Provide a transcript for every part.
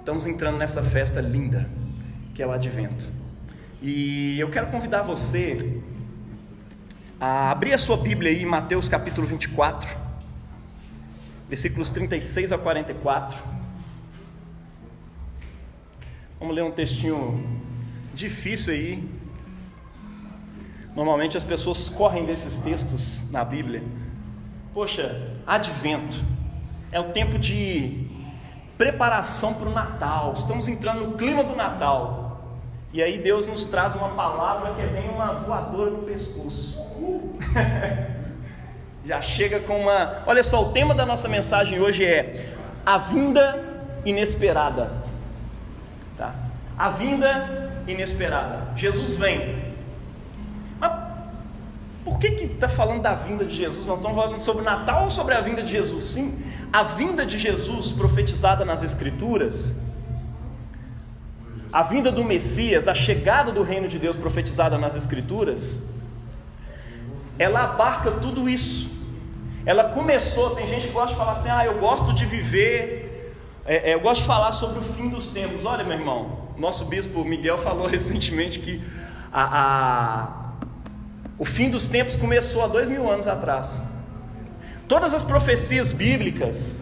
Estamos entrando nessa festa linda, que é o Advento. E eu quero convidar você a abrir a sua Bíblia aí em Mateus capítulo 24, versículos 36 a 44. Vamos ler um textinho difícil aí. Normalmente as pessoas correm desses textos na Bíblia. Poxa, Advento é o tempo de preparação para o Natal. Estamos entrando no clima do Natal. E aí Deus nos traz uma palavra que é bem uma voadora no pescoço. Já chega com uma... Olha só, o tema da nossa mensagem hoje é a vinda inesperada. Tá? A vinda inesperada. Jesus vem. Mas por que está falando da vinda de Jesus? Nós estamos falando sobre o Natal ou sobre a vinda de Jesus? Sim, a vinda de Jesus profetizada nas Escrituras, a vinda do Messias, a chegada do reino de Deus profetizada nas Escrituras, ela abarca tudo isso. Ela começou, tem gente que gosta de falar assim, eu gosto de viver, eu gosto de falar sobre o fim dos tempos. Olha, meu irmão, nosso bispo Miguel falou recentemente que o fim dos tempos começou há 2000 anos atrás. Todas as profecias bíblicas,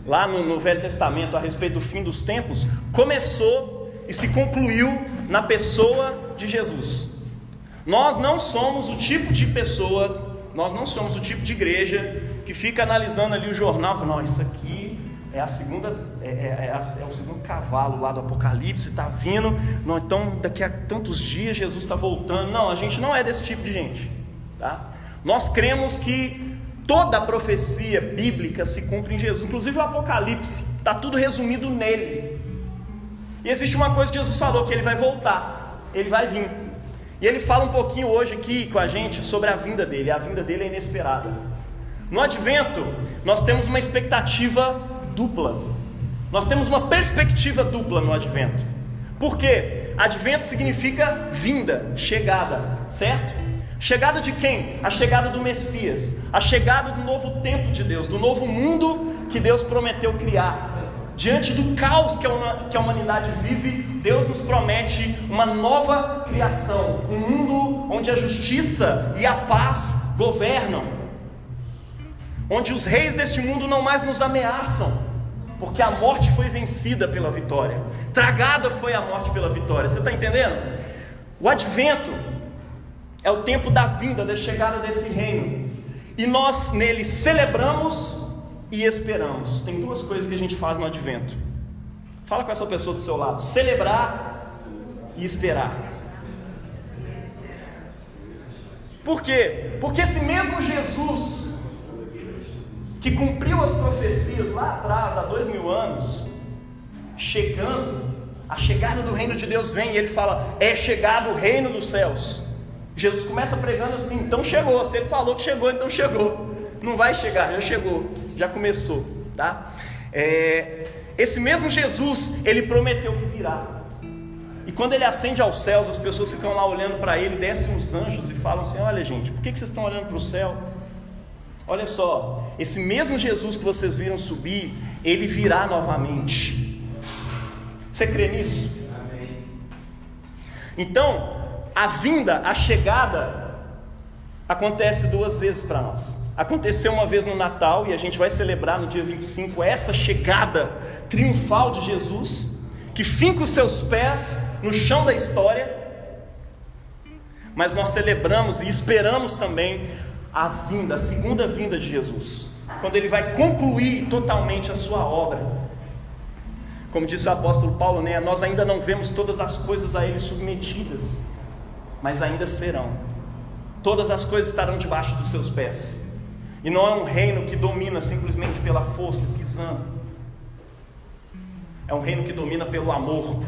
lá no Velho Testamento, a respeito do fim dos tempos, começou e se concluiu na pessoa de Jesus. Nós não somos o tipo de pessoas, nós não somos o tipo de igreja que fica analisando ali o jornal e fala, não, isso aqui é a segunda, é o segundo cavalo lá do Apocalipse, está vindo, não, então daqui a tantos dias Jesus está voltando. Não, a gente não é desse tipo de gente, tá? Nós cremos que toda a profecia bíblica se cumpre em Jesus, inclusive o Apocalipse, está tudo resumido nele. E existe uma coisa que Jesus falou, que ele vai voltar, ele vai vir. E ele fala um pouquinho hoje aqui com a gente sobre a vinda dele. A vinda dele é inesperada. No Advento, nós temos uma expectativa dupla. Nós temos uma perspectiva dupla no Advento. Por quê? Advento significa vinda, chegada, certo? Chegada de quem? A chegada do Messias, a chegada do novo tempo de Deus, do novo mundo que Deus prometeu criar. Diante do caos que a humanidade vive, Deus nos promete uma nova criação, um mundo onde a justiça e a paz governam, onde os reis deste mundo não mais nos ameaçam, porque a morte foi vencida pela vitória, tragada foi a morte pela vitória. Você está entendendo? O Advento é o tempo da vinda, da chegada desse reino, e nós nele celebramos e esperamos. Tem duas coisas que a gente faz no Advento. Fala com essa pessoa do seu lado: celebrar e esperar. Por quê? Porque esse mesmo Jesus que cumpriu as profecias lá atrás, há 2000 anos, chegando, a chegada do reino de Deus vem, e ele fala, é chegado o reino dos céus. Jesus começa pregando assim, então chegou. Se ele falou que chegou, então chegou. Não vai chegar, já chegou, já começou, tá? Esse mesmo Jesus, ele prometeu que virá. E quando ele ascende aos céus, as pessoas ficam lá olhando para ele, descem os anjos e falam assim, olha gente, por que vocês estão olhando para o céu? Olha só, esse mesmo Jesus que vocês viram subir, ele virá novamente. Você crê nisso? Amém. Então, a vinda, a chegada, acontece duas vezes para nós. Aconteceu uma vez no Natal, e a gente vai celebrar no dia 25 essa chegada triunfal de Jesus, que finca os seus pés no chão da história. Mas nós celebramos e esperamos também a vinda, a segunda vinda de Jesus, quando ele vai concluir totalmente a sua obra. Como disse o apóstolo Paulo, né? Nós ainda não vemos todas as coisas a ele submetidas, mas ainda serão. Todas as coisas estarão debaixo dos seus pés. E não é um reino que domina simplesmente pela força, pisando. É um reino que domina pelo amor.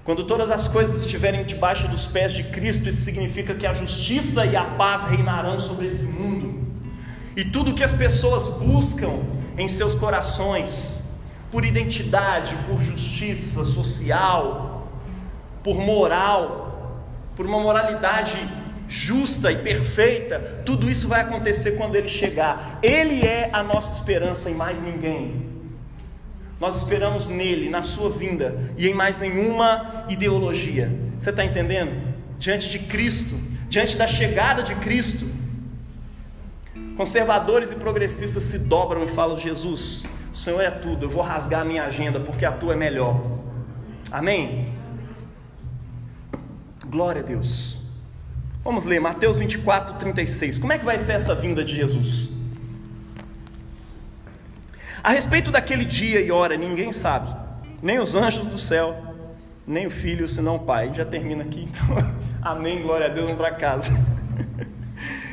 Quando todas as coisas estiverem debaixo dos pés de Cristo, isso significa que a justiça e a paz reinarão sobre esse mundo. E tudo que as pessoas buscam em seus corações, por identidade, por justiça social, por moral, por uma moralidade justa e perfeita, tudo isso vai acontecer quando ele chegar. Ele é a nossa esperança e mais ninguém. Nós esperamos nele, na sua vinda, e em mais nenhuma ideologia. Você está entendendo? Diante de Cristo, diante da chegada de Cristo, conservadores e progressistas se dobram e falam: Jesus, o Senhor é tudo, eu vou rasgar a minha agenda porque a tua é melhor. Amém? Glória a Deus. Vamos ler Mateus 24, 36. Como é que vai ser essa vinda de Jesus? A respeito daquele dia e hora, ninguém sabe, nem os anjos do céu, nem o Filho, senão o Pai. Já termina aqui, então. Amém, glória a Deus, vamos para casa.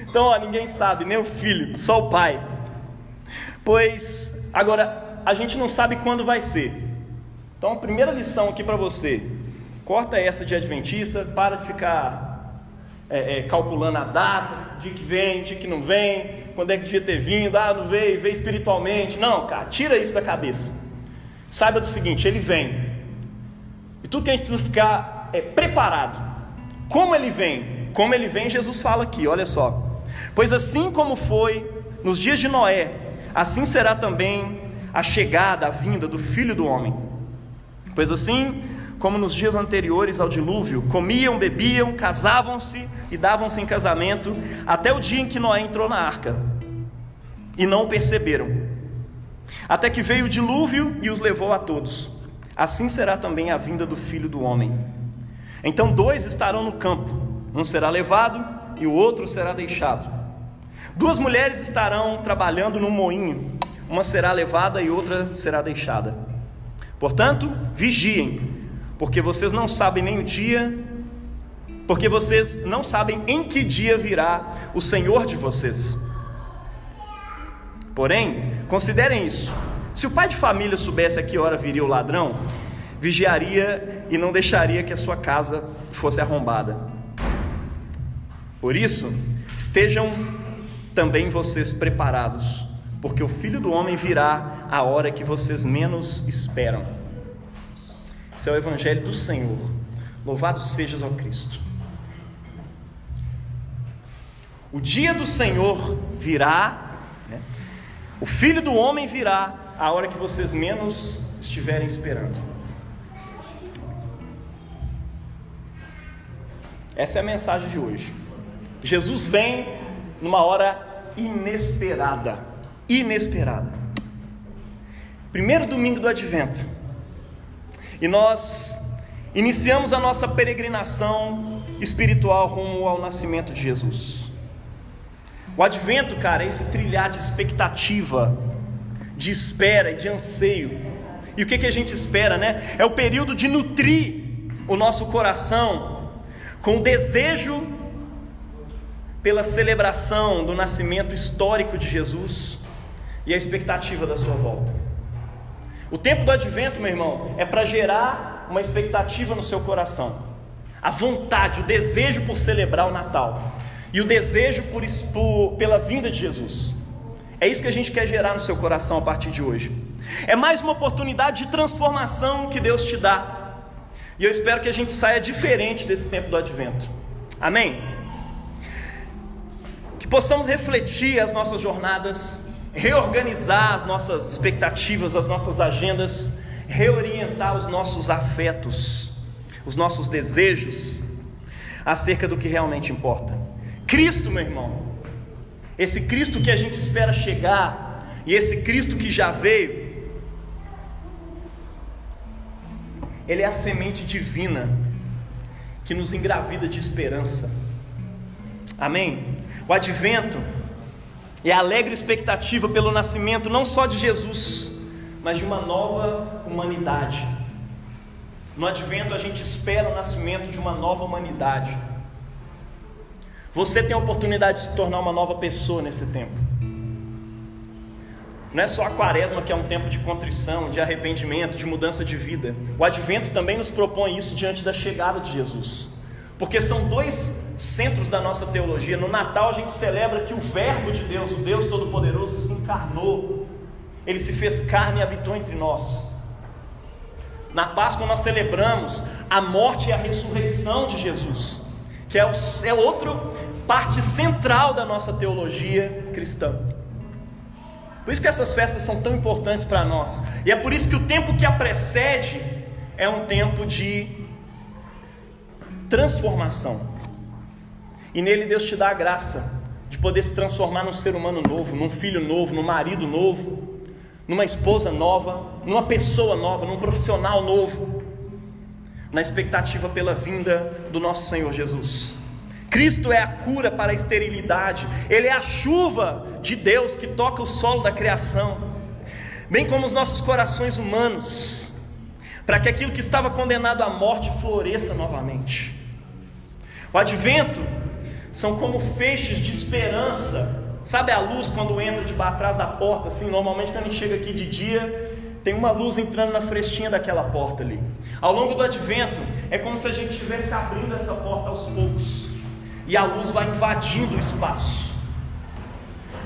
Então, ninguém sabe, nem o Filho, só o Pai. Pois, agora, a gente não sabe quando vai ser. Então, a primeira lição aqui para você: corta essa de adventista, para de ficar calculando a data, dia que vem, dia que não vem, quando é que devia ter vindo, não veio espiritualmente. Não, cara, tira isso da cabeça. Saiba do seguinte: ele vem, e tudo que a gente precisa ficar preparado. Como ele vem? Como ele vem, Jesus fala aqui, olha só: pois assim como foi nos dias de Noé, assim será também a chegada, a vinda do Filho do Homem. Pois assim como nos dias anteriores ao dilúvio, comiam, bebiam, casavam-se e davam-se em casamento, até o dia em que Noé entrou na arca, e não o perceberam, até que veio o dilúvio e os levou a todos. Assim será também a vinda do Filho do Homem. Então 2 estarão no campo, um será levado e o outro será deixado. 2 mulheres estarão trabalhando num moinho, uma será levada e outra será deixada. Portanto, vigiem, porque vocês não sabem nem o dia, porque vocês não sabem em que dia virá o Senhor de vocês. Porém, considerem isso: se o pai de família soubesse a que hora viria o ladrão, vigiaria e não deixaria que a sua casa fosse arrombada. Por isso, estejam também vocês preparados, porque o Filho do Homem virá a hora que vocês menos esperam. Esse é o Evangelho do Senhor. Louvado sejas ao Cristo. O dia do Senhor virá, né? O Filho do Homem virá a hora que vocês menos estiverem esperando. Essa é a mensagem de hoje. Jesus vem numa hora inesperada. Inesperada. Primeiro domingo do Advento. E nós iniciamos a nossa peregrinação espiritual rumo ao nascimento de Jesus. O Advento, cara, é esse trilhar de expectativa, de espera e de anseio. E o que a gente espera, né? É o período de nutrir o nosso coração com o desejo pela celebração do nascimento histórico de Jesus e a expectativa da sua volta. O tempo do Advento, meu irmão, é para gerar uma expectativa no seu coração, a vontade, o desejo por celebrar o Natal e o desejo pela vinda de Jesus. É isso que a gente quer gerar no seu coração a partir de hoje. É mais uma oportunidade de transformação que Deus te dá, e eu espero que a gente saia diferente desse tempo do Advento. Amém? Que possamos refletir as nossas jornadas, reorganizar as nossas expectativas, as nossas agendas, reorientar os nossos afetos, os nossos desejos acerca do que realmente importa. Cristo, meu irmão, esse Cristo que a gente espera chegar, e esse Cristo que já veio, Ele é a semente divina que nos engravida de esperança. Amém? O Advento é a alegre expectativa pelo nascimento não só de Jesus, mas de uma nova humanidade. No Advento a gente espera o nascimento de uma nova humanidade. Você tem a oportunidade de se tornar uma nova pessoa nesse tempo. Não é só a Quaresma que é um tempo de contrição, de arrependimento, de mudança de vida. O Advento também nos propõe isso diante da chegada de Jesus, porque são 2 centros da nossa teologia. No Natal a gente celebra que o Verbo de Deus, o Deus Todo-Poderoso, se encarnou, Ele se fez carne e habitou entre nós. Na Páscoa nós celebramos a morte e a ressurreição de Jesus, que é outra parte central da nossa teologia cristã. Por isso que essas festas são tão importantes para nós. E é por isso que o tempo que a precede é um tempo de transformação. E nele Deus te dá a graça de poder se transformar num ser humano novo, num filho novo, num marido novo, numa esposa nova, numa pessoa nova, num profissional novo, na expectativa pela vinda do nosso Senhor Jesus. Cristo é a cura para a esterilidade, Ele é a chuva de Deus que toca o solo da criação, bem como os nossos corações humanos, para que aquilo que estava condenado à morte floresça novamente. O advento são como feixes de esperança. Sabe a luz quando entra atrás da porta, assim, normalmente quando a gente chega aqui de dia, tem uma luz entrando na frestinha daquela porta ali. Ao longo do advento, é como se a gente estivesse abrindo essa porta aos poucos, e a luz vai invadindo o espaço.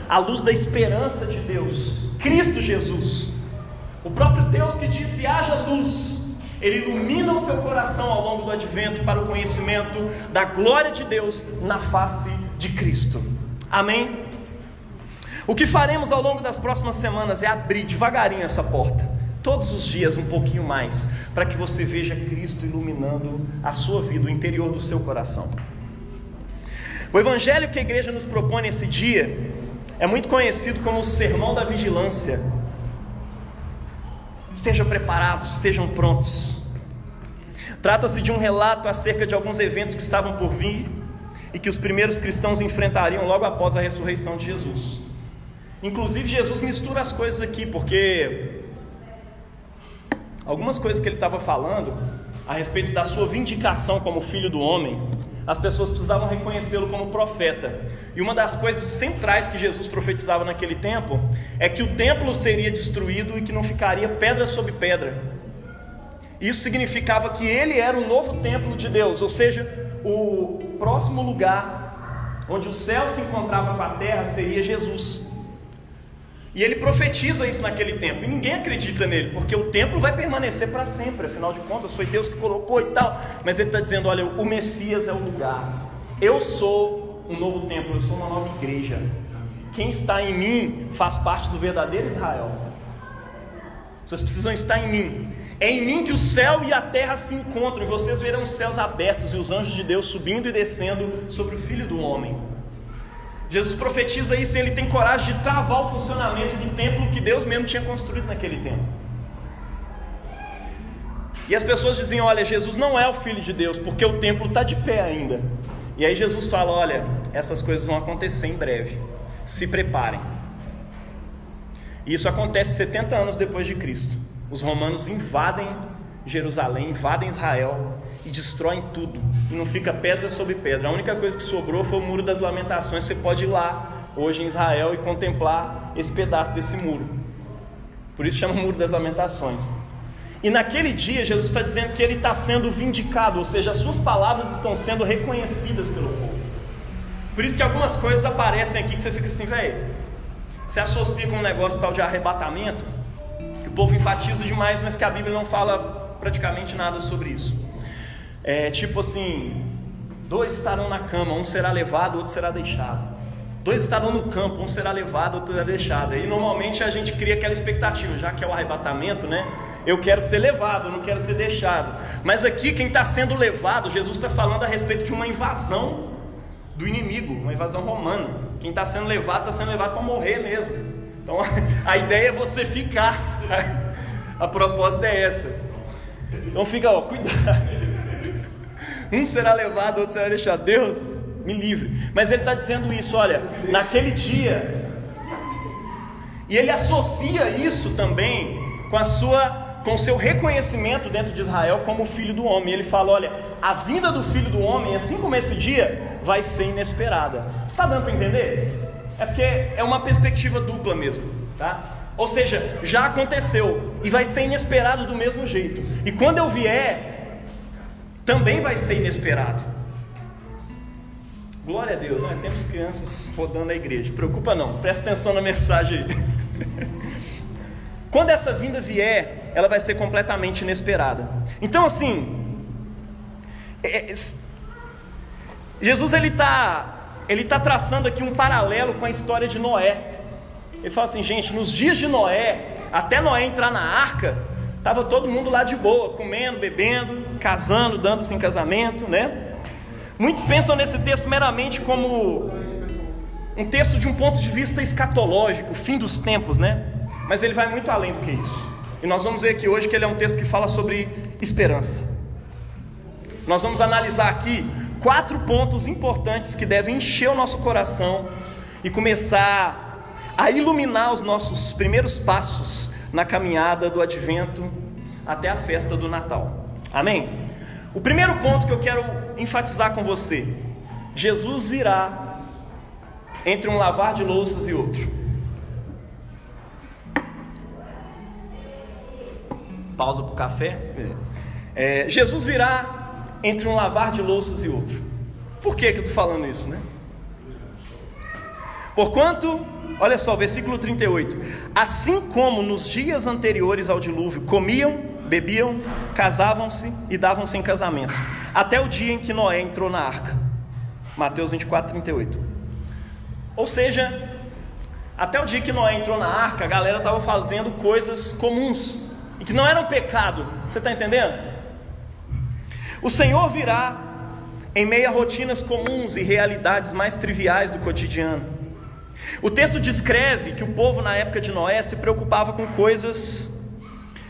A luz da esperança de Deus, Cristo Jesus, o próprio Deus que disse: haja luz, Ele ilumina o seu coração ao longo do advento para o conhecimento da glória de Deus na face de Cristo. Amém? O que faremos ao longo das próximas semanas é abrir devagarinho essa porta, todos os dias um pouquinho mais, para que você veja Cristo iluminando a sua vida, o interior do seu coração. O evangelho que a igreja nos propõe nesse dia é muito conhecido como o Sermão da Vigilância. Estejam preparados, estejam prontos. Trata-se de um relato acerca de alguns eventos que estavam por vir e que os primeiros cristãos enfrentariam logo após a ressurreição de Jesus. Inclusive Jesus mistura as coisas aqui, porque algumas coisas que ele estava falando a respeito da sua vindicação como filho do homem, as pessoas precisavam reconhecê-lo como profeta. E uma das coisas centrais que Jesus profetizava naquele tempo é que o templo seria destruído e que não ficaria pedra sobre pedra. Isso significava que ele era o novo templo de Deus, ou seja, o próximo lugar onde o céu se encontrava com a terra seria Jesus. E ele profetiza isso naquele tempo, e ninguém acredita nele, porque o templo vai permanecer para sempre, afinal de contas foi Deus que colocou e tal. Mas ele está dizendo: olha, o Messias é o lugar, eu sou um novo templo, eu sou uma nova igreja. Quem está em mim faz parte do verdadeiro Israel. Vocês precisam estar em mim. É em mim que o céu e a terra se encontram, e vocês verão os céus abertos e os anjos de Deus subindo e descendo sobre o Filho do Homem. Jesus profetiza isso, e ele tem coragem de travar o funcionamento do templo que Deus mesmo tinha construído naquele tempo. E as pessoas diziam: olha, Jesus não é o Filho de Deus, porque o templo está de pé ainda. E aí Jesus fala: olha, essas coisas vão acontecer em breve, se preparem. E isso acontece 70 anos depois de Cristo. Os romanos invadem Jerusalém, invadem Israel e destroem tudo, e não fica pedra sobre pedra. A única coisa que sobrou foi o Muro das Lamentações. Você pode ir lá hoje em Israel e contemplar esse pedaço desse muro, por isso chama Muro das Lamentações. E naquele dia Jesus está dizendo que ele está sendo vindicado, ou seja, as suas palavras estão sendo reconhecidas pelo povo. Por isso que algumas coisas aparecem aqui que você fica assim, velho, você associa com um negócio tal de arrebatamento, que o povo enfatiza demais, mas que a Bíblia não fala praticamente nada sobre isso. É tipo assim: 2 estarão na cama, um será levado, outro será deixado. 2 estarão no campo, um será levado, outro será deixado. E normalmente a gente cria aquela expectativa, já que é o arrebatamento, né? Eu quero ser levado, eu não quero ser deixado. Mas aqui quem está sendo levado, Jesus está falando a respeito de uma invasão do inimigo, uma invasão romana. Quem está sendo levado para morrer mesmo. Então a ideia é você ficar. A proposta é essa. Então fica, cuidado. Um será levado, outro será deixado. Deus me livre. Mas ele está dizendo isso, olha, naquele dia. E ele associa isso também com o seu reconhecimento dentro de Israel como o Filho do Homem. Ele fala: olha, a vinda do Filho do Homem, assim como esse dia, vai ser inesperada. Está dando para entender? É porque é uma perspectiva dupla mesmo, tá? Ou seja, já aconteceu e vai ser inesperado do mesmo jeito. E quando eu vier, também vai ser inesperado. Glória a Deus, né? Temos crianças rodando a igreja. Preocupa não, presta atenção na mensagem aí. Quando essa vinda vier, ela vai ser completamente inesperada. Então assim, Jesus ele tá traçando aqui um paralelo com a história de Noé. Ele fala assim, gente, nos dias de Noé, até Noé entrar na arca, estava todo mundo lá de boa, comendo, bebendo, casando, dando-se em casamento, né? Muitos pensam nesse texto meramente como um texto de um ponto de vista escatológico, fim dos tempos, né? Mas ele vai muito além do que isso. E nós vamos ver aqui hoje que ele é um texto que fala sobre esperança. Nós vamos analisar aqui 4 pontos importantes que devem encher o nosso coração e começar a iluminar os nossos primeiros passos na caminhada do Advento até a festa do Natal. Amém? O primeiro ponto que eu quero enfatizar com você: Jesus virá entre um lavar de louças e outro. Pausa para o café. Jesus virá entre um lavar de louças e outro. Por que eu estou falando isso, né? Porquanto, olha só, versículo 38: assim como nos dias anteriores ao dilúvio comiam, bebiam, casavam-se e davam-se em casamento, até o dia em que Noé entrou na arca. Mateus 24, 38. Ou seja, até o dia que Noé entrou na arca, a galera estava fazendo coisas comuns e que não eram pecado. Você está entendendo? O Senhor virá em meio a rotinas comuns e realidades mais triviais do cotidiano. O texto descreve que o povo na época de Noé se preocupava com coisas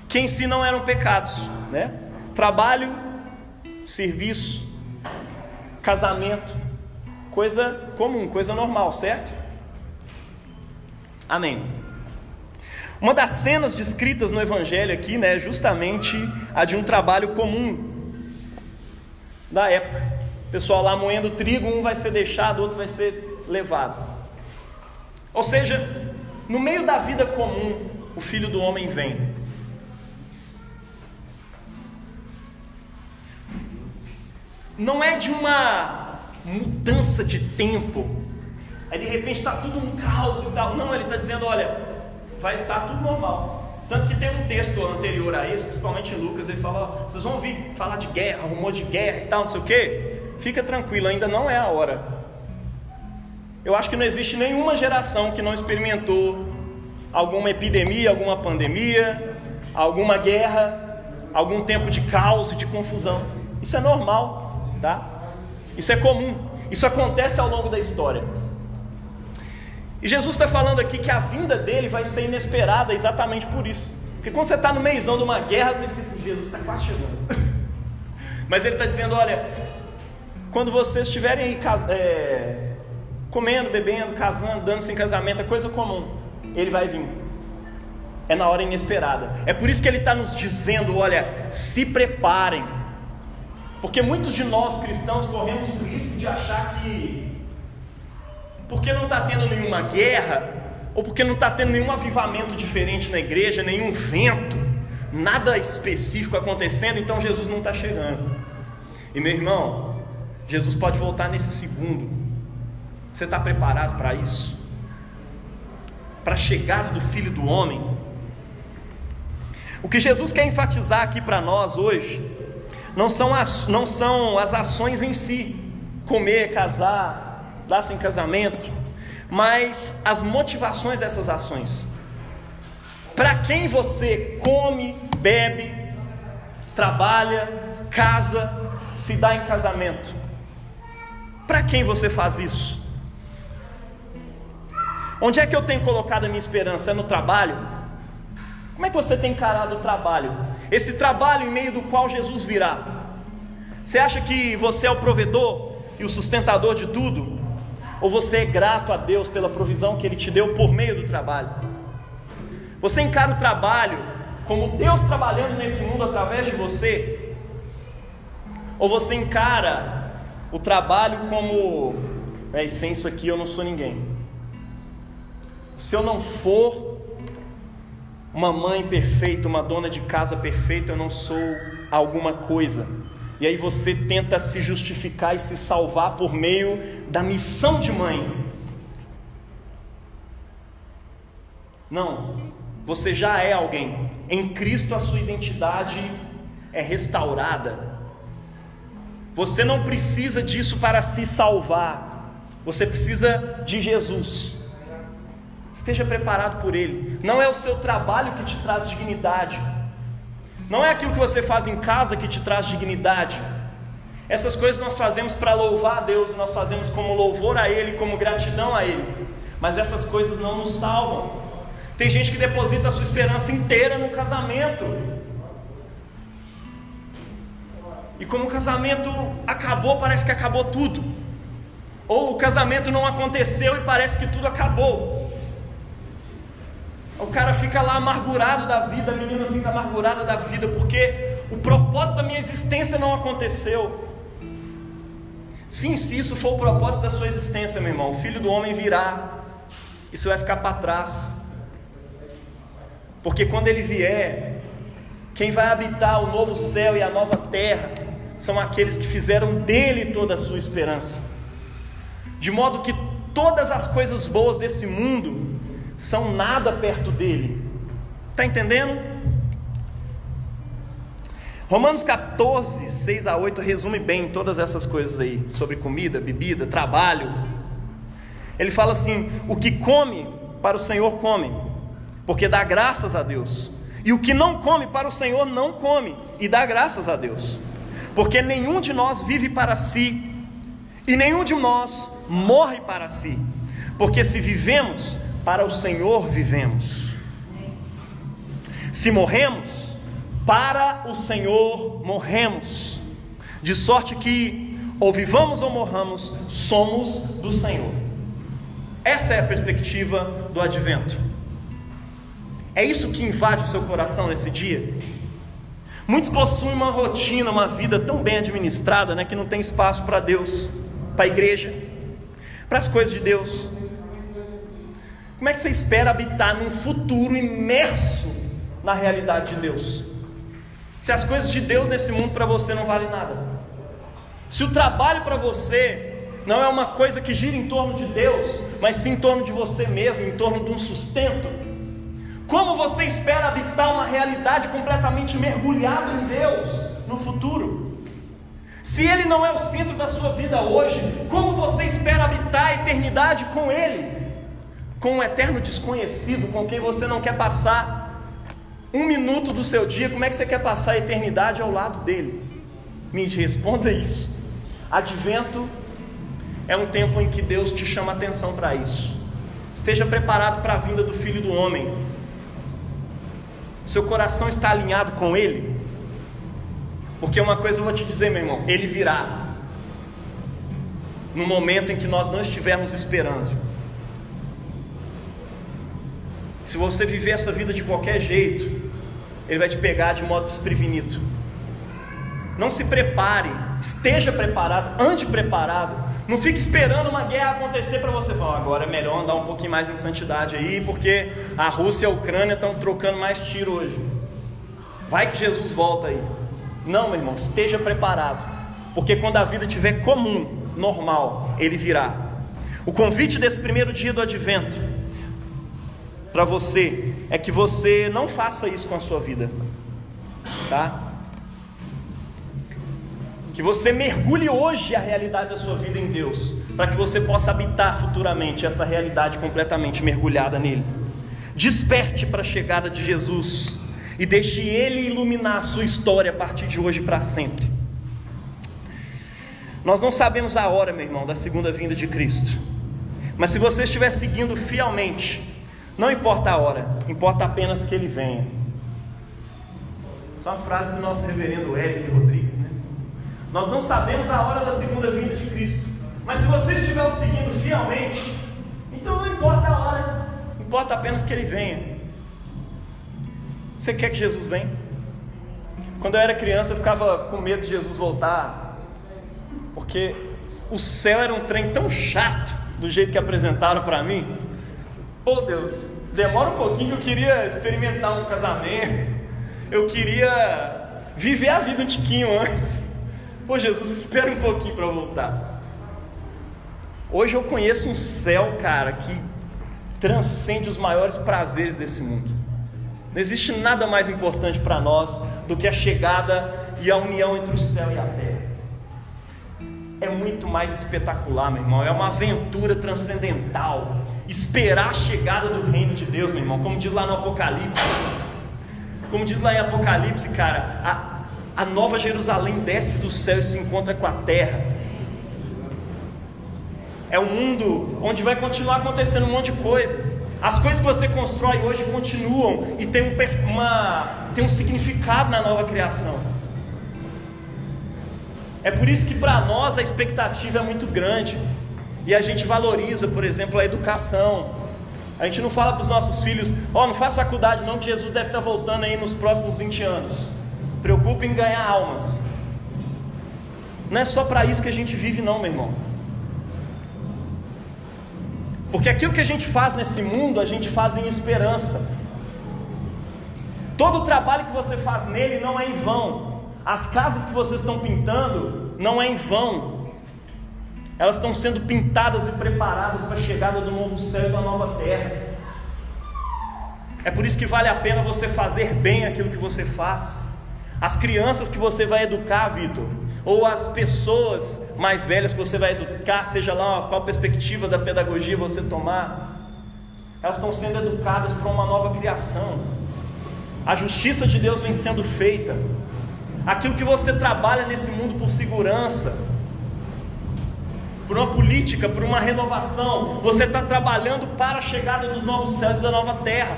que em si não eram pecados, né? Trabalho, serviço, casamento, coisa comum, coisa normal, certo? Amém. Uma das cenas descritas no Evangelho aqui, né, é justamente a de um trabalho comum da época. O pessoal lá moendo trigo, um vai ser deixado, outro vai ser levado. Ou seja, no meio da vida comum, o Filho do Homem vem. Não é de uma mudança de tempo, aí de repente está tudo um caos e tal. Não, ele está dizendo, olha, vai estar tudo normal. Tanto que tem um texto anterior a esse, principalmente em Lucas, ele fala, ó, vocês vão ouvir falar de guerra, rumor de guerra e tal, não sei o quê. Fica tranquilo, ainda não é a hora. Eu acho que não existe nenhuma geração que não experimentou alguma epidemia, alguma pandemia, alguma guerra, algum tempo de caos e de confusão. Isso é normal, tá? Isso é comum, isso acontece ao longo da história. E Jesus está falando aqui que a vinda dele vai ser inesperada exatamente por isso. Porque quando você está no meizão de uma guerra, você fica assim, Jesus está quase chegando. Mas ele está dizendo, olha, quando vocês estiverem aí comendo, bebendo, casando, dando-se em casamento, é coisa comum, ele vai vir. É na hora inesperada. É por isso que ele está nos dizendo, olha, se preparem. Porque muitos de nós cristãos corremos o risco de achar que, porque não está tendo nenhuma guerra, ou porque não está tendo nenhum avivamento diferente na igreja, nenhum vento, nada específico acontecendo, então Jesus não está chegando. E meu irmão, Jesus pode voltar nesse segundo. Você está preparado para isso? Para a chegada do Filho do Homem? O que Jesus quer enfatizar aqui para nós hoje não são as ações em si, comer, casar, dar-se em casamento, mas as motivações dessas ações. Para quem você come, bebe, trabalha, casa, se dá em casamento? Para quem você faz isso? Onde é que eu tenho colocado a minha esperança? É no trabalho? Como é que você tem encarado o trabalho? Esse trabalho em meio do qual Jesus virá. Você acha que você é o provedor e o sustentador de tudo? Ou você é grato a Deus pela provisão que Ele te deu por meio do trabalho? Você encara o trabalho como Deus trabalhando nesse mundo através de você? Ou você encara o trabalho como, sem isso aqui eu não sou ninguém? Se eu não for uma mãe perfeita, uma dona de casa perfeita, eu não sou alguma coisa. E aí você tenta se justificar e se salvar por meio da missão de mãe. Não, você já é alguém. Em Cristo a sua identidade é restaurada. Você não precisa disso para se salvar. Você precisa de Jesus. Esteja preparado por Ele. Não é o seu trabalho que te traz dignidade. Não é aquilo que você faz em casa que te traz dignidade. Essas coisas nós fazemos para louvar a Deus, nós fazemos como louvor a Ele, como gratidão a Ele. Mas essas coisas não nos salvam. Tem gente que deposita a sua esperança inteira no casamento. E como o casamento acabou, parece que acabou tudo. Ou o casamento não aconteceu e parece que tudo acabou. O cara fica lá amargurado da vida, a menina fica amargurada da vida, porque o propósito da minha existência não aconteceu. Sim, se isso for o propósito da sua existência, meu irmão, o Filho do Homem virá, e você vai ficar para trás. Porque quando Ele vier, quem vai habitar o novo céu e a nova terra são aqueles que fizeram dele toda a sua esperança. De modo que todas as coisas boas desse mundo são nada perto dele. Está entendendo? Romanos 14, 6 a 8 resume bem todas essas coisas aí, sobre comida, bebida, trabalho. Ele fala assim: o que come para o Senhor come, porque dá graças a Deus. E o que não come para o Senhor não come, e dá graças a Deus. Porque nenhum de nós vive para si, e nenhum de nós morre para si. Porque se vivemos, para o Senhor vivemos. Se morremos, para o Senhor morremos. De sorte que, ou vivamos ou morramos, somos do Senhor. Essa é a perspectiva do advento. É isso que invade o seu coração nesse dia? Muitos possuem uma rotina, uma vida tão bem administrada, né, que não tem espaço para Deus, para a igreja, para as coisas de Deus. Como é que você espera habitar num futuro imerso na realidade de Deus, se as coisas de Deus nesse mundo para você não valem nada? Se o trabalho para você não é uma coisa que gira em torno de Deus, mas sim em torno de você mesmo, em torno de um sustento, como você espera habitar uma realidade completamente mergulhada em Deus no futuro? Se Ele não é o centro da sua vida hoje, como você espera habitar a eternidade com Ele? Com um eterno desconhecido, com quem você não quer passar um minuto do seu dia, como é que você quer passar a eternidade ao lado dele? Me responda isso. Advento é um tempo em que Deus te chama a atenção para isso. Esteja preparado para a vinda do Filho do Homem. Seu coração está alinhado com Ele? Porque uma coisa eu vou te dizer, meu irmão, Ele virá no momento em que nós não estivermos esperando. Se você viver essa vida de qualquer jeito, Ele vai te pegar de modo desprevenido. Não se prepare, esteja preparado, ande preparado. Não fique esperando uma guerra acontecer para você falar: agora é melhor andar um pouquinho mais em santidade aí, porque a Rússia e a Ucrânia estão trocando mais tiro hoje. Vai que Jesus volta aí. Não, meu irmão, esteja preparado, porque quando a vida estiver comum, normal, Ele virá. O convite desse primeiro dia do advento para você é que você não faça isso com a sua vida, tá? Que você mergulhe hoje a realidade da sua vida em Deus, para que você possa habitar futuramente essa realidade completamente mergulhada nele. Desperte para a chegada de Jesus e deixe Ele iluminar a sua história a partir de hoje para sempre. Nós não sabemos a hora, meu irmão, da segunda vinda de Cristo, mas se você estiver seguindo fielmente, não importa a hora, importa apenas que Ele venha. Isso é uma frase do nosso reverendo Hélio Rodrigues, né? Nós não sabemos a hora da segunda vinda de Cristo, mas se você estiver o seguindo fielmente, então não importa a hora, importa apenas que Ele venha. Você quer que Jesus venha? Quando eu era criança eu ficava com medo de Jesus voltar, porque o céu era um trem tão chato, do jeito que apresentaram para mim. Oh Deus, demora um pouquinho, que eu queria experimentar um casamento, eu queria viver a vida um tiquinho antes. Pô, Jesus, espera um pouquinho para eu voltar. Hoje eu conheço um céu, cara, que transcende os maiores prazeres desse mundo. Não existe nada mais importante para nós do que a chegada e a união entre o céu e a terra. é muito mais espetacular, meu irmão. É uma aventura transcendental. Esperar a chegada do reino de Deus, meu irmão. Como diz lá no Apocalipse. Como diz lá em Apocalipse, cara, a nova Jerusalém desce do céu e se encontra com a terra. É um mundo onde vai continuar acontecendo um monte de coisa. As coisas que você constrói hoje continuam e tem um significado na nova criação. É por isso que para nós a expectativa é muito grande. E a gente valoriza, por exemplo, a educação. A gente não fala para os nossos filhos: não faz faculdade não, que Jesus deve estar voltando aí nos próximos 20 anos. Preocupe em ganhar almas. Não é só para isso que a gente vive não, meu irmão. Porque aquilo que a gente faz nesse mundo, a gente faz em esperança. Todo o trabalho que você faz nele não é em vão. As casas que vocês estão pintando não é em vão. Elas estão sendo pintadas e preparadas para a chegada do novo céu e da nova terra. É por isso que vale a pena você fazer bem aquilo que você faz. As crianças que você vai educar, Vitor, ou as pessoas mais velhas que você vai educar, seja lá qual perspectiva da pedagogia você tomar, elas estão sendo educadas para uma nova criação. A justiça de Deus vem sendo feita. Aquilo que você trabalha nesse mundo por segurança, por uma política, por uma renovação, você está trabalhando para a chegada dos novos céus e da nova terra.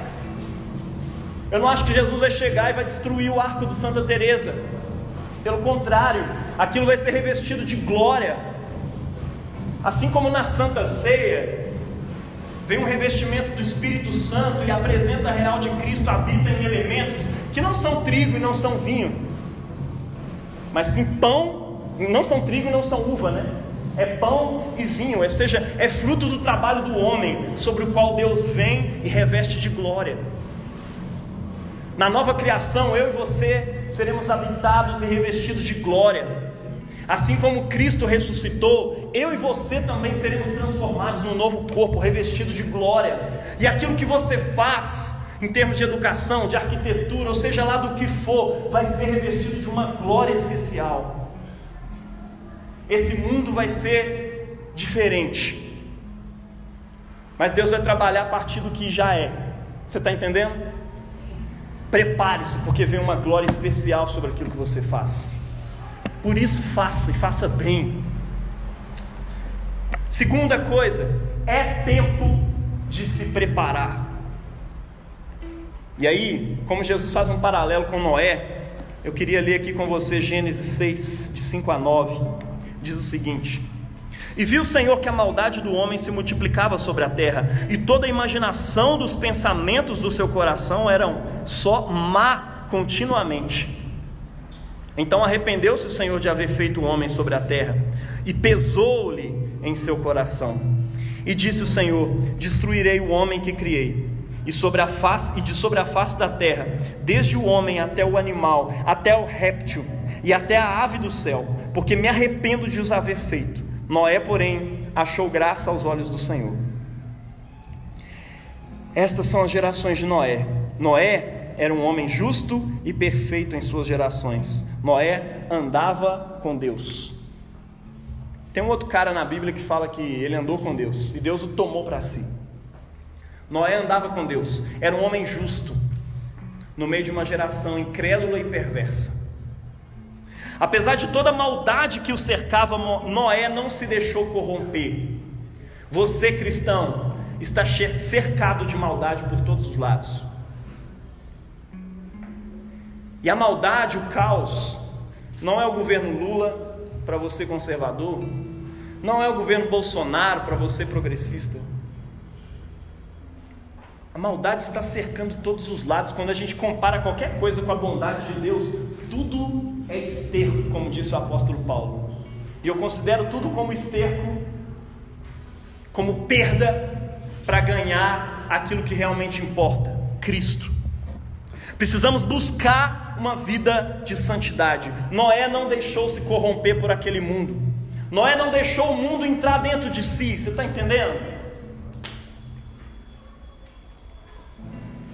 Eu não acho que Jesus vai chegar e vai destruir o arco de Santa Teresa. Pelo contrário, aquilo vai ser revestido de glória. Assim como na Santa Ceia vem um revestimento do Espírito Santo e a presença real de Cristo habita em elementos que não são trigo e não são vinho, mas sim pão. Não são trigo e não são uva, né? É pão e vinho, ou seja, é fruto do trabalho do homem, sobre o qual Deus vem e reveste de glória. Na nova criação, eu e você seremos habitados e revestidos de glória. Assim como Cristo ressuscitou, eu e você também seremos transformados num novo corpo, revestido de glória. E aquilo que você faz, em termos de educação, de arquitetura, ou seja lá do que for, vai ser revestido de uma glória especial. Esse mundo vai ser diferente, mas Deus vai trabalhar a partir do que já é. Você está entendendo? Prepare-se, porque vem uma glória especial sobre aquilo que você faz. Por isso faça, e faça bem. Segunda coisa, é tempo de se preparar. E aí, como Jesus faz um paralelo com Noé, eu queria ler aqui com você Gênesis 6, de 5 a 9, diz o seguinte: E viu o Senhor que a maldade do homem se multiplicava sobre a terra, e toda a imaginação dos pensamentos do seu coração eram só má continuamente. Então arrependeu-se o Senhor de haver feito o homem sobre a terra, e pesou-lhe em seu coração. E disse o Senhor: Destruirei o homem que criei, e sobre a face da terra, desde o homem até o animal, até o réptil, e até a ave do céu, porque me arrependo de os haver feito. Noé, porém, achou graça aos olhos do Senhor. Estas são as gerações de Noé. Noé era um homem justo e perfeito em suas gerações. Noé andava com Deus. Tem um outro cara na Bíblia que fala que ele andou com Deus e Deus o tomou para si. Noé andava com Deus, era um homem justo no meio de uma geração incrédula e perversa. Apesar de toda a maldade que o cercava, Noé não se deixou corromper. Você, cristão, está cercado de maldade por todos os lados. E a maldade, o caos, não é o governo Lula para você conservador, não é o governo Bolsonaro para você progressista. A maldade está cercando todos os lados. Quando a gente compara qualquer coisa com a bondade de Deus, tudo é esterco, como disse o apóstolo Paulo. E eu considero tudo como esterco, como perda para ganhar aquilo que realmente importa, Cristo. Precisamos buscar uma vida de santidade. Noé não deixou se corromper por aquele mundo. Noé não deixou o mundo entrar dentro de si. Você está entendendo?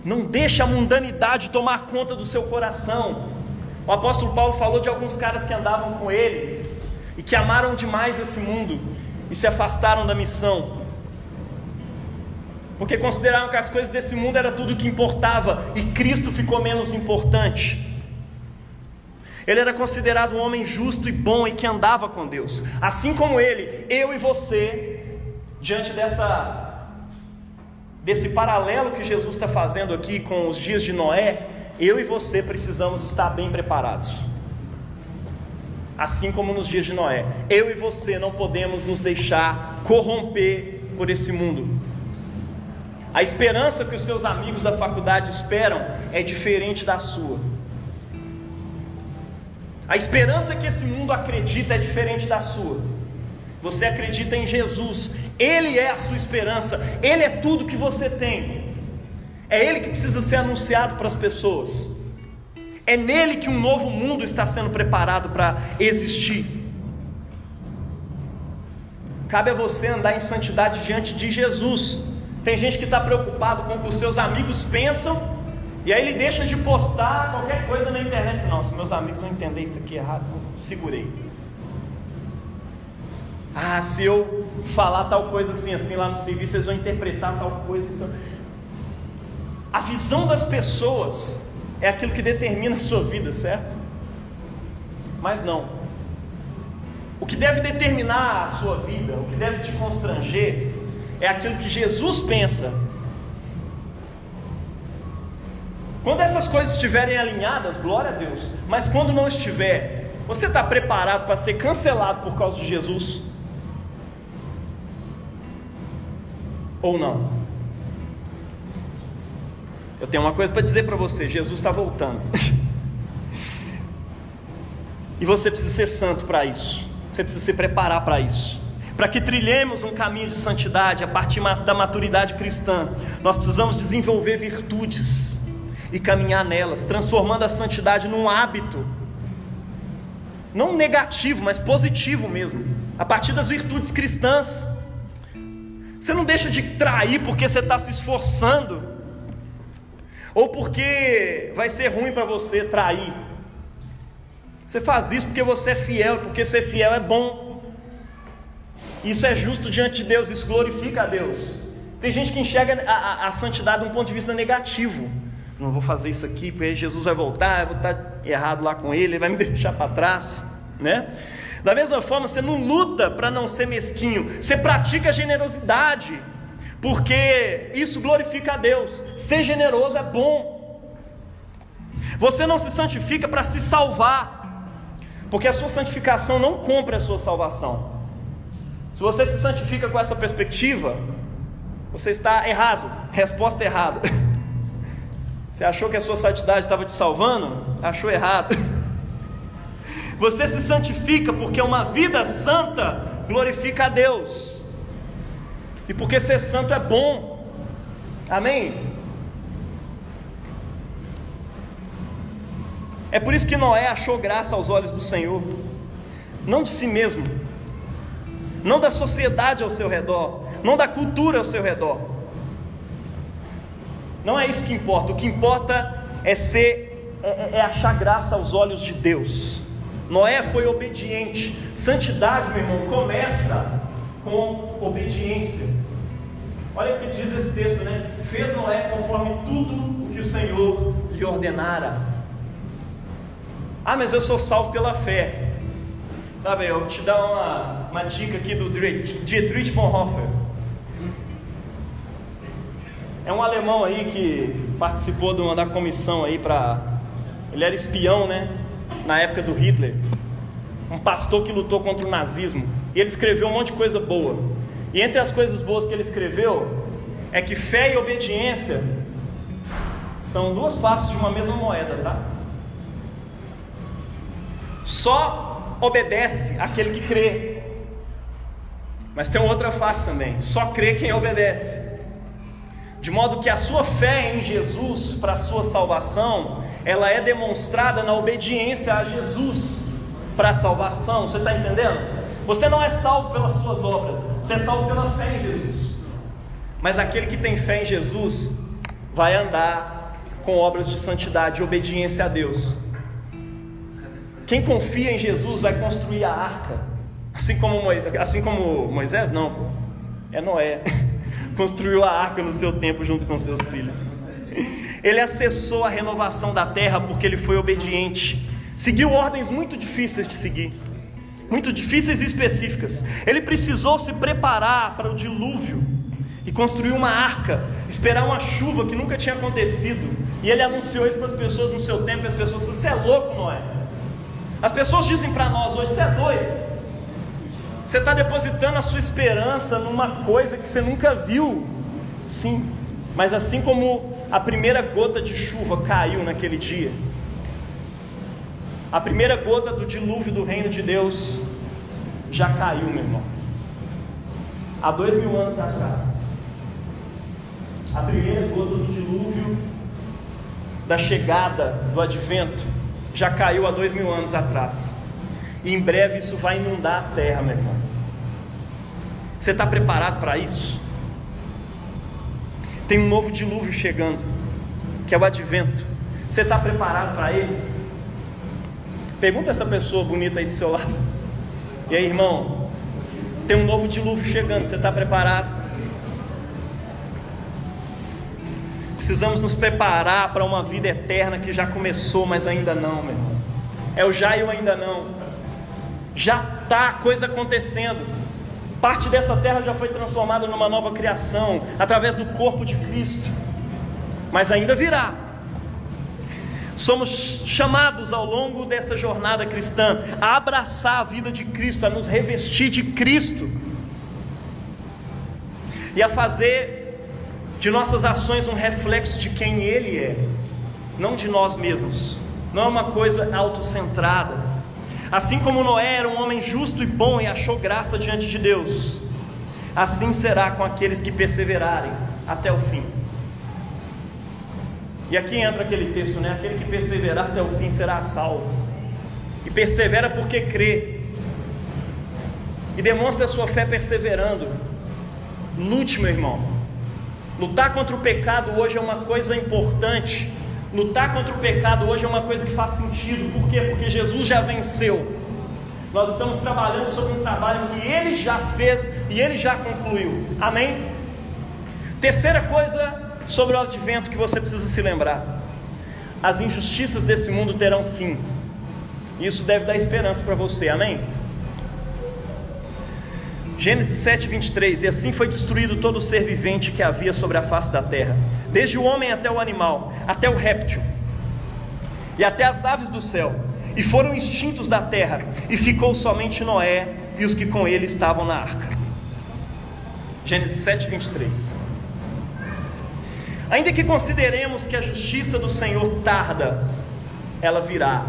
Não deixa a mundanidade tomar conta do seu coração. O apóstolo Paulo falou de alguns caras que andavam com ele. e que amaram demais esse mundo e se afastaram da missão, porque consideraram que as coisas desse mundo era tudo o que importava e Cristo ficou menos importante. Ele era considerado um homem justo e bom e que andava com Deus. Assim como ele, eu e você, diante desse paralelo que Jesus está fazendo aqui com os dias de Noé, eu e você precisamos estar bem preparados. Assim como nos dias de Noé, eu e você não podemos nos deixar corromper por esse mundo. A esperança que os seus amigos da faculdade esperam é diferente da sua. A esperança que esse mundo acredita é diferente da sua. Você acredita em Jesus, Ele é a sua esperança, Ele é tudo que você tem. É Ele que precisa ser anunciado para as pessoas. É nele que um novo mundo está sendo preparado para existir. Cabe a você andar em santidade diante de Jesus. Tem gente que está preocupado com o que os seus amigos pensam, e aí ele deixa de postar qualquer coisa na internet. Não, se meus amigos vão entender isso aqui errado, segurei. Se eu falar tal coisa assim lá no serviço, eles vão interpretar tal coisa. Então, a visão das pessoas é aquilo que determina a sua vida, certo? Mas não. O que deve determinar a sua vida, o que deve te constranger, é aquilo que Jesus pensa. Quando essas coisas estiverem alinhadas, glória a Deus. Mas quando não estiver, você está preparado para ser cancelado por causa de Jesus? Ou não? Eu tenho uma coisa para dizer para você: Jesus está voltando. E você precisa ser santo para isso. Você precisa se preparar para isso. Para que trilhemos um caminho de santidade a partir da maturidade cristã, nós precisamos desenvolver virtudes e caminhar nelas, transformando a santidade num hábito, não negativo, mas positivo mesmo, a partir das virtudes cristãs. Você não deixa de trair porque você está se esforçando, ou porque vai ser ruim para você trair. Você faz isso porque você é fiel, porque ser fiel é bom. Isso é justo diante de Deus, isso glorifica a Deus. Tem gente que enxerga a santidade de um ponto de vista negativo. Não vou fazer isso aqui, porque Jesus vai voltar, eu vou estar errado lá com ele vai me deixar para trás, né? Da mesma forma, você não luta para não ser mesquinho, você pratica a generosidade, porque isso glorifica a Deus. Ser generoso é bom. Você não se santifica para se salvar, porque a sua santificação não compra a sua salvação. Se você se santifica com essa perspectiva, você está errado. Resposta errada. Você achou que a sua santidade estava te salvando? Achou errado. Você se santifica porque uma vida santa glorifica a Deus, e porque ser santo é bom. Amém? É por isso que Noé achou graça aos olhos do Senhor, não de si mesmo, não da sociedade ao seu redor, não da cultura ao seu redor. Não é isso que importa. O que importa é achar graça aos olhos de Deus. Noé foi obediente. Santidade, meu irmão, começa com obediência. Olha o que diz esse texto, né? Fez Noé conforme tudo o que o Senhor lhe ordenara. Mas eu sou salvo pela fé. Tá, velho, eu vou te dar uma dica aqui do Dietrich Bonhoeffer. É um alemão aí que participou da comissão aí ele era espião, né? Na época do Hitler. Um pastor que lutou contra o nazismo. E ele escreveu um monte de coisa boa. E entre as coisas boas que ele escreveu é que fé e obediência são duas faces de uma mesma moeda, tá? Só obedece aquele que crê. Mas tem outra face também: só crê quem obedece. De modo que a sua fé em Jesus para a sua salvação, ela é demonstrada na obediência a Jesus para a salvação. Você está entendendo? Você não é salvo pelas suas obras, você é salvo pela fé em Jesus. Mas aquele que tem fé em Jesus vai andar com obras de santidade e obediência a Deus. Quem confia em Jesus vai construir a arca. Assim como Moisés, não, pô. É Noé. Construiu a arca no seu tempo junto com seus filhos. Ele acessou a renovação da terra porque ele foi obediente. Seguiu ordens muito difíceis de seguir, muito difíceis e específicas. Ele precisou se preparar para o dilúvio e construir uma arca, esperar uma chuva que nunca tinha acontecido. E ele anunciou isso para as pessoas no seu tempo, e as pessoas falaram: você é louco, Noé? As pessoas dizem para nós hoje: você é doido, você está depositando a sua esperança numa coisa que você nunca viu. Sim, mas assim como a primeira gota de chuva caiu naquele dia, a primeira gota do dilúvio do reino de Deus já caiu, meu irmão. Há 2000 anos atrás, a primeira gota do dilúvio, da chegada do advento, já caiu há 2000 anos atrás. E em breve isso vai inundar a terra, meu irmão. Você está preparado para isso? Tem um novo dilúvio chegando, que é o advento. Você está preparado para ele? Pergunta essa pessoa bonita aí do seu lado: e aí, irmão, tem um novo dilúvio chegando, você está preparado? Precisamos nos preparar para uma vida eterna que já começou, mas ainda não, meu irmão. É o já e o ainda não. Já está a coisa acontecendo. Parte dessa terra já foi transformada numa nova criação, através do corpo de Cristo, mas ainda virá. Somos chamados ao longo dessa jornada cristã a abraçar a vida de Cristo, a nos revestir de Cristo e a fazer de nossas ações um reflexo de quem Ele é, não de nós mesmos. Não é uma coisa autocentrada. Assim como Noé era um homem justo e bom e achou graça diante de Deus, assim será com aqueles que perseverarem até o fim. E aqui entra aquele texto, né? Aquele que perseverar até o fim será salvo. E persevera porque crê, e demonstra a sua fé perseverando. Lute, meu irmão. Lutar contra o pecado hoje é uma coisa importante. Lutar contra o pecado hoje é uma coisa que faz sentido. Por quê? Porque Jesus já venceu. Nós estamos trabalhando sobre um trabalho que Ele já fez e Ele já concluiu. Amém? Terceira coisa sobre o advento que você precisa se lembrar: as injustiças desse mundo terão fim. Isso deve dar esperança para você. Amém? Gênesis 7:23: e assim foi destruído todo ser vivente que havia sobre a face da terra, desde o homem até o animal, até o réptil, e até as aves do céu, e foram extintos da terra, e ficou somente Noé e os que com ele estavam na arca. Gênesis 7:23. Ainda que consideremos que a justiça do Senhor tarda, ela virá.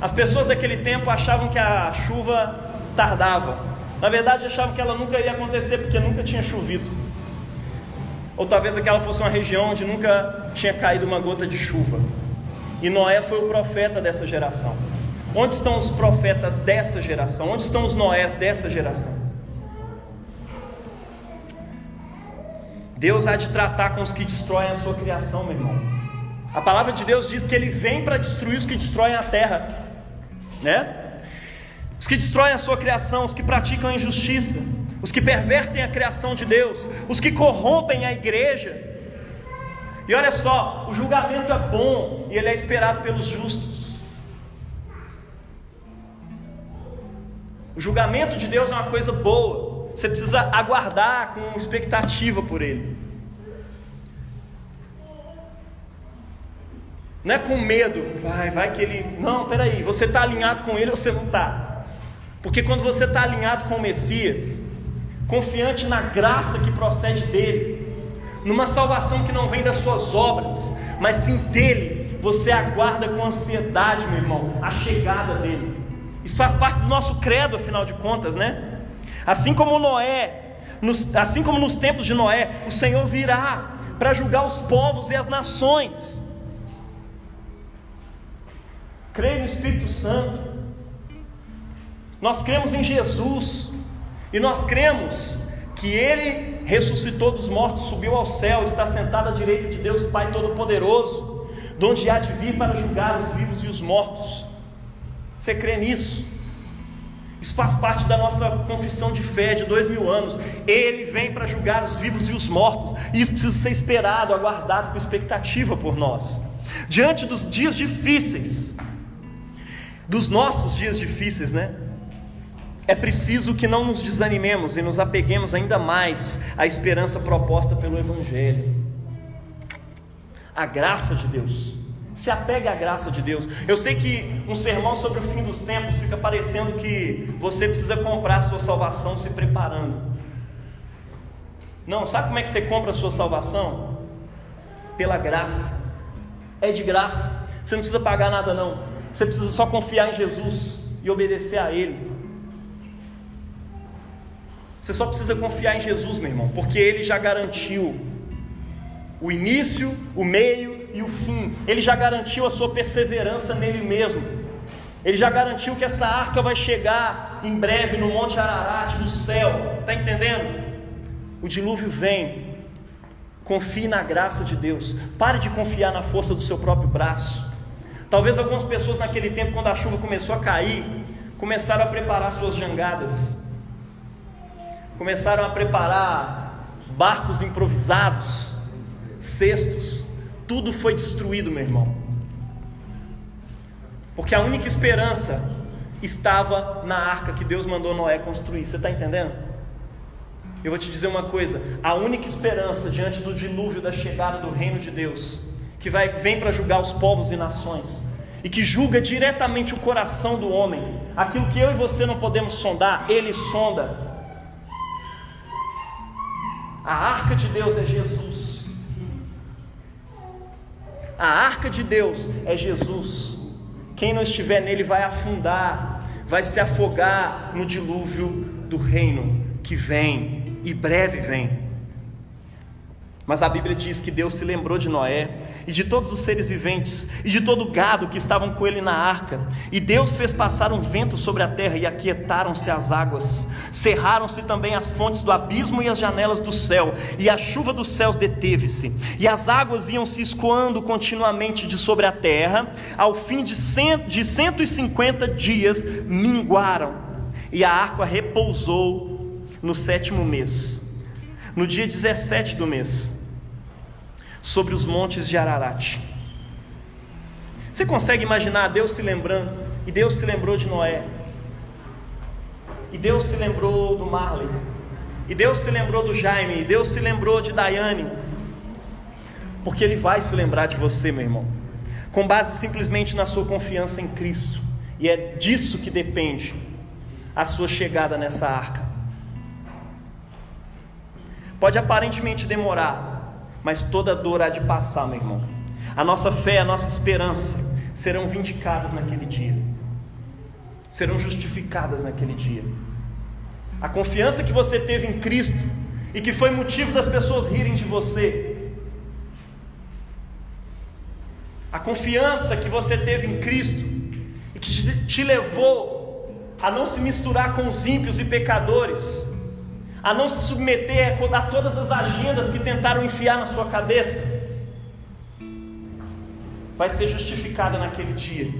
As pessoas daquele tempo achavam que a chuva tardava. Na verdade, achavam que ela nunca ia acontecer, porque nunca tinha chovido. Ou talvez aquela fosse uma região onde nunca tinha caído uma gota de chuva. E Noé foi o profeta dessa geração. Onde estão os profetas dessa geração? Onde estão os Noés dessa geração? Deus há de tratar com os que destroem a sua criação, meu irmão. A palavra de Deus diz que Ele vem para destruir os que destroem a terra, né? Os que destroem a sua criação, os que praticam a injustiça, os que pervertem a criação de Deus, os que corrompem a igreja. E olha só, o julgamento é bom e ele é esperado pelos justos. O julgamento de Deus é uma coisa boa. Você precisa aguardar com expectativa por ele. Não é com medo. Vai que ele... Não, peraí, você está alinhado com ele ou você não está? Porque quando você está alinhado com o Messias, confiante na graça que procede dele, numa salvação que não vem das suas obras, mas sim dele, você aguarda com ansiedade, meu irmão, a chegada dele. Isso faz parte do nosso credo, afinal de contas, né? Assim como nos tempos de Noé, o Senhor virá para julgar os povos e as nações. Creio no Espírito Santo. Nós cremos em Jesus, e nós cremos que Ele ressuscitou dos mortos, subiu ao céu, está sentado à direita de Deus Pai Todo-Poderoso, de onde há de vir para julgar os vivos e os mortos. Você crê nisso? Isso faz parte da nossa confissão de fé de 2000 anos. Ele vem para julgar os vivos e os mortos, e isso precisa ser esperado, aguardado com expectativa por nós. Diante dos dias difíceis, dos nossos dias difíceis, né? É preciso que não nos desanimemos e nos apeguemos ainda mais à esperança proposta pelo Evangelho. A graça de Deus. Se apegue à graça de Deus. Eu sei que um sermão sobre o fim dos tempos fica parecendo que você precisa comprar a sua salvação se preparando. Não, sabe como é que você compra a sua salvação? Pela graça. É de graça. Você não precisa pagar nada não. Você precisa só confiar em Jesus e obedecer a Ele. Você só precisa confiar em Jesus, meu irmão, porque Ele já garantiu o início, o meio e o fim. Ele já garantiu a sua perseverança nele mesmo. Ele já garantiu que essa arca vai chegar em breve no Monte Ararat do céu. Está entendendo? O dilúvio vem. Confie na graça de Deus. Pare de confiar na força do seu próprio braço. Talvez algumas pessoas naquele tempo, quando a chuva começou a cair, começaram a preparar suas jangadas, começaram a preparar barcos improvisados, cestos. Tudo foi destruído, meu irmão, porque a única esperança estava na arca que Deus mandou Noé construir. Você está entendendo? Eu vou te dizer uma coisa: a única esperança diante do dilúvio da chegada do reino de Deus, que vem para julgar os povos e nações, e que julga diretamente o coração do homem, aquilo que eu e você não podemos sondar, Ele sonda. A arca de Deus é Jesus. A arca de Deus é Jesus. Quem não estiver nele vai afundar, vai se afogar no dilúvio do reino que vem, e breve vem. Mas a Bíblia diz que Deus se lembrou de Noé e de todos os seres viventes e de todo o gado que estavam com ele na arca. E Deus fez passar um vento sobre a terra e aquietaram-se as águas. Cerraram-se também as fontes do abismo e as janelas do céu, e a chuva dos céus deteve-se. E as águas iam se escoando continuamente de sobre a terra. Ao fim de 150 dias minguaram, e a arca repousou no 7º mês, no dia 17 do mês, sobre os montes de Ararat. Você consegue imaginar Deus se lembrando? E Deus se lembrou de Noé, e Deus se lembrou do Marley, e Deus se lembrou do Jaime, e Deus se lembrou de Daiane, porque Ele vai se lembrar de você, meu irmão, com base simplesmente na sua confiança em Cristo. E é disso que depende a sua chegada nessa arca. Pode aparentemente demorar, mas toda dor há de passar, meu irmão. A nossa fé, a nossa esperança serão vindicadas naquele dia, serão justificadas naquele dia. A confiança que você teve em Cristo, e que foi motivo das pessoas rirem de você, a confiança que você teve em Cristo, e que te levou a não se misturar com os ímpios e pecadores, a não se submeter a todas as agendas que tentaram enfiar na sua cabeça, vai ser justificada naquele dia,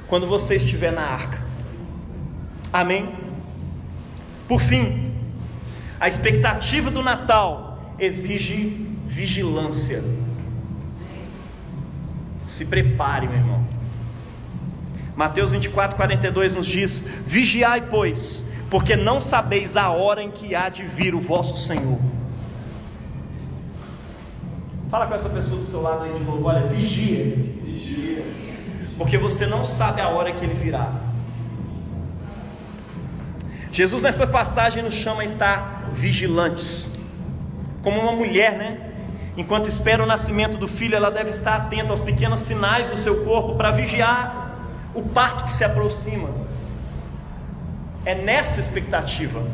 quando você estiver na arca. Amém? Por fim, a expectativa do Natal exige vigilância. Se prepare, meu irmão. Mateus 24:42 nos diz: vigiai, pois, porque não sabeis a hora em que há de vir o vosso Senhor. Fala com essa pessoa do seu lado aí de novo: olha, vigia, porque você não sabe a hora que Ele virá. Jesus nessa passagem nos chama a estar vigilantes, como uma mulher, né? Enquanto espera o nascimento do filho, ela deve estar atenta aos pequenos sinais do seu corpo para vigiar o parto que se aproxima. É nessa expectativa.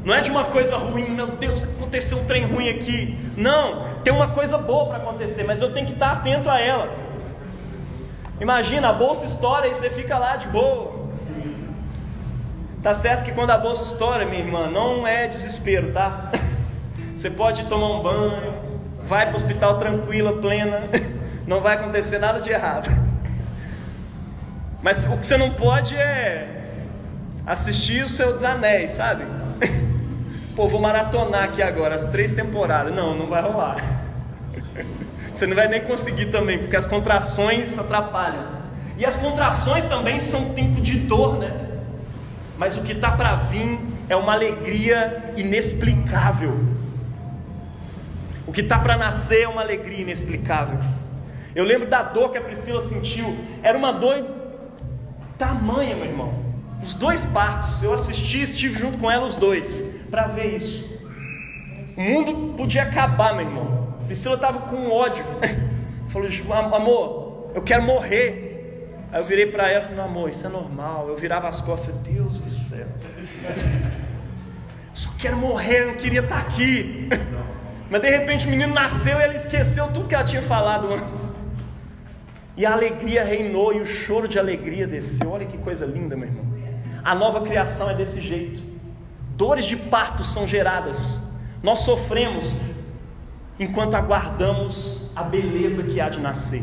Não é de uma coisa ruim, meu Deus, aconteceu um trem ruim aqui. Não, tem uma coisa boa para acontecer, mas eu tenho que estar atento a ela. Imagina, a bolsa estoura e você fica lá de boa. Tá certo que quando a bolsa estoura, minha irmã, não é desespero, tá? Você pode tomar um banho, vai para o hospital tranquila, plena, não vai acontecer nada de errado. Mas o que você não pode é assistir o Senhor dos Anéis, sabe? Pô, vou maratonar aqui agora as 3 temporadas. Não vai rolar. Você não vai nem conseguir também, porque as contrações atrapalham. E as contrações também são um tempo de dor, né? Mas o que está para vir é uma alegria inexplicável. O que está para nascer é uma alegria inexplicável. Eu lembro da dor que a Priscila sentiu. Era uma dor tamanha, meu irmão. Os 2 partos, eu estive junto com ela os 2, para ver isso. O mundo podia acabar, meu irmão. A Priscila estava com ódio. Falou: amor, eu quero morrer. Aí eu virei para ela e falei: não, amor, isso é normal. Eu virava as costas e falei: Deus do céu, só quero morrer, eu não queria estar aqui. Mas de repente o menino nasceu e ela esqueceu tudo que ela tinha falado antes. E a alegria reinou e o choro de alegria desceu. Olha que coisa linda, meu irmão. A nova criação é desse jeito. Dores de parto são geradas. Nós sofremos enquanto aguardamos a beleza que há de nascer.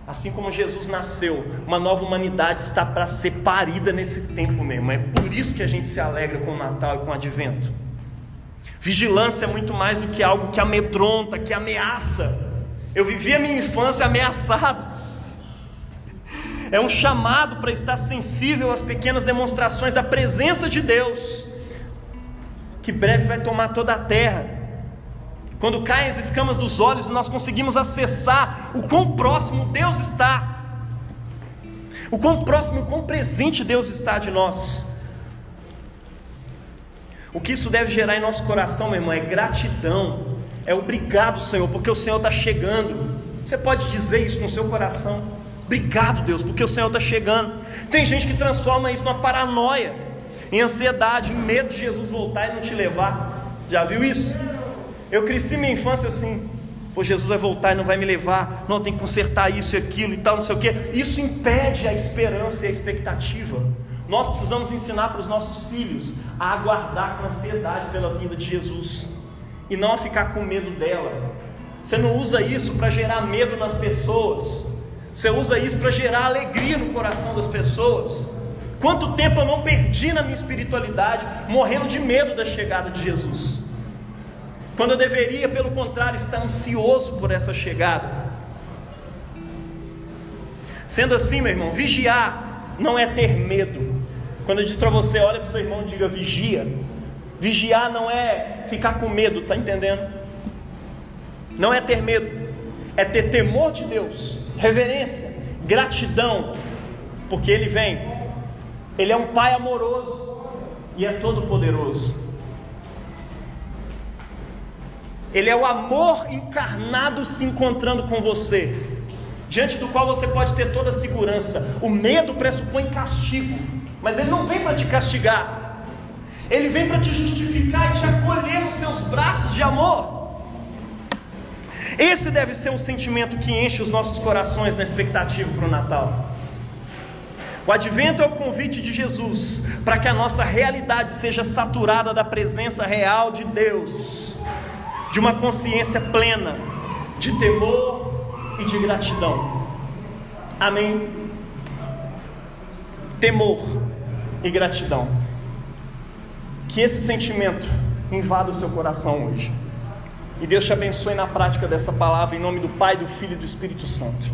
Assim como Jesus nasceu, uma nova humanidade está para ser parida nesse tempo mesmo. É por isso que a gente se alegra com o Natal e com o Advento. Vigilância é muito mais do que algo que amedronta, que ameaça. Eu vivi a minha infância ameaçado. É um chamado para estar sensível às pequenas demonstrações da presença de Deus, que breve vai tomar toda a terra. Quando caem as escamas dos olhos, nós conseguimos acessar o quão próximo Deus está, o quão próximo, o quão presente Deus está de nós. O que isso deve gerar em nosso coração, meu irmão, é gratidão, é obrigado, Senhor, porque o Senhor está chegando. Você pode dizer isso no seu coração: obrigado, Deus, porque o Senhor está chegando. Tem gente que transforma isso numa paranoia, em ansiedade, em medo de Jesus voltar e não te levar. Já viu isso? Eu cresci minha infância assim: pô, Jesus vai voltar e não vai me levar, não, tem que consertar isso e aquilo e tal, não sei o que. Isso impede a esperança e a expectativa. Nós precisamos ensinar para os nossos filhos a aguardar com ansiedade pela vinda de Jesus, e não a ficar com medo dela. Você não usa isso para gerar medo nas pessoas, você usa isso para gerar alegria no coração das pessoas. Quanto tempo eu não perdi na minha espiritualidade, morrendo de medo da chegada de Jesus, quando eu deveria, pelo contrário, estar ansioso por essa chegada. Sendo assim, meu irmão, vigiar não é ter medo. Quando eu digo para você: olha para o seu irmão e diga: vigia. Vigiar não é ficar com medo, está entendendo? Não é ter medo, é ter temor de Deus, reverência, gratidão, porque Ele vem. Ele é um Pai amoroso e é todo poderoso. Ele é o amor encarnado se encontrando com você, diante do qual você pode ter toda a segurança. O medo pressupõe castigo, mas ele não vem para te castigar, ele vem para te justificar e te acolher nos seus braços de amor. Esse deve ser um sentimento que enche os nossos corações na expectativa para o Natal. O Advento é o convite de Jesus para que a nossa realidade seja saturada da presença real de Deus, de uma consciência plena de temor e de gratidão. Amém? Temor e gratidão. Que esse sentimento invada o seu coração hoje, e Deus te abençoe na prática dessa palavra, em nome do Pai, do Filho e do Espírito Santo.